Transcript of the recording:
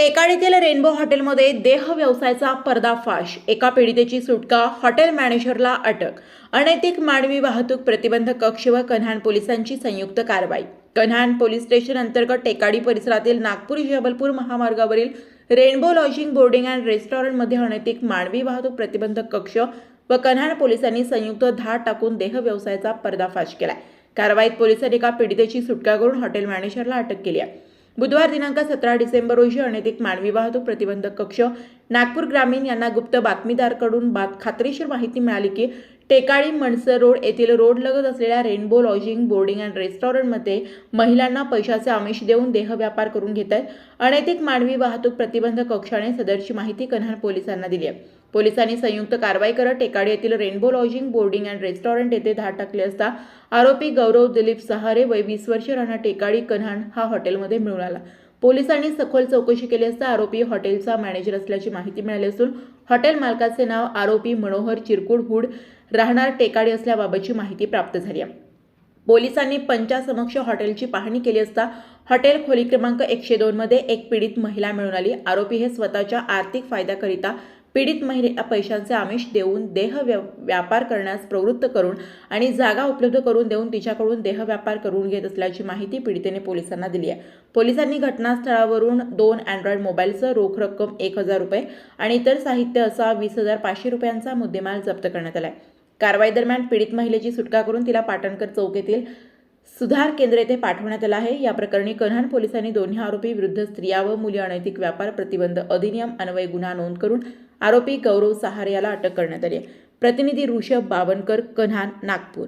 टेकाडीतील rainbow हॉटेलमध्ये देह व्यवसायाचा पर्दाफाश, एका पीडितेची सुटका, हॉटेल मॅनेजरला अटक, अनैतिक मानवी वाहतूक प्रतिबंधक कक्ष व कन्हान पोलिसांची संयुक्त कारवाई। कन्हान पोलीस स्टेशन अंतर्गत टेकाडी परिसरातील नागपूर जबलपूर महामार्गावरील रेनबो लॉजिंग बोर्डिंग अँड रेस्टॉरंटमध्ये अनैतिक मानवी वाहतूक प्रतिबंधक कक्ष व कन्हान पोलिसांनी संयुक्त धाड टाकून देह व्यवसायाचा पर्दाफाश केलाय। कारवाईत पोलिसांनी एका पीडितेची सुटका करून हॉटेल मॅनेजरला अटक केली आहे। बुधवार दिनांक 17 डिसेंबर रोजी अनैतिक मानवी वाहतूक प्रतिबंधक कक्ष नागपूर ग्रामीण यांना गुप्त बातमीदाराकडून खात्रीशीर माहिती मिळाली की टेकाडी मनसर रोड येथील रोडलगत असलेल्या रेनबो लॉजिंग बोर्डिंग अँड रेस्टॉरंटमध्ये महिलांना पैशाचे आमिष देऊन देह व्यापार करून घेत आहेत। अनैतिक मानवी वाहतूक प्रतिबंधक कक्षाने सदरची माहिती कन्हान पोलिसांना दिली आहे। पोलिसांनी संयुक्त कारवाई करत टेकाडी येथील rainbow lodging boarding and restaurant येथे धाड टाकले असता आरोपी गौरव दिलीप सहारे वय 20 वर्षे राहणार टेकाडी कन्हान हा हॉटेलमध्ये मिळून आला। पोलिसांनी सखोल चौकशी केली असता आरोपी हॉटेलचा मॅनेजर असल्याची माहिती मिळाली असून हॉटेल मालकाचे नाव आरोपी मनोहर चिरकुड हुड राहणार टेकाडी असल्याबाबतची माहिती प्राप्त झाली आहे। पोलिसांनी पंचासमक्ष हॉटेलची पाहणी केली असता हॉटेल खोली क्रमांक 102 मध्ये एक पीडित महिला मिळून आली। आरोपी हे स्वतःच्या आर्थिक फायद्याकरिता पीडित महिलेला पैशांचे आमिष देऊन देह व्यापार करण्यास प्रवृत्त करून आणि जागा उपलब्ध करून देऊन तिच्याकडून देह व्यापार करून घेत असल्याची माहिती पीडितेने पोलिसांना दिली आहे। पोलिसांनी घटनास्थळावरून 2 अँड्रॉइड मोबाईलसह रोख रक्कम 1000 रुपये आणि इतर साहित्य असा 20,500 रुपयांचा मुद्देमाल जप्त करण्यात आला आहे। कारवाई दरम्यान पीडित महिलेची सुटका करून तिला पाटणकर चौक येथील सुधार केंद्र येथे पाठवण्यात आला आहे। या प्रकरणी कन्हान पोलिसांनी दोन्ही आरोपी विरुद्ध स्त्रिया व मुली अनैतिक व्यापार प्रतिबंध अधिनियम अन्वये गुन्हा नोंद करून आरोपी गौरव सहारे याला अटक करण्यात आली आहे। प्रतिनिधी ऋषभ बावनकर, कन्हान, नागपूर।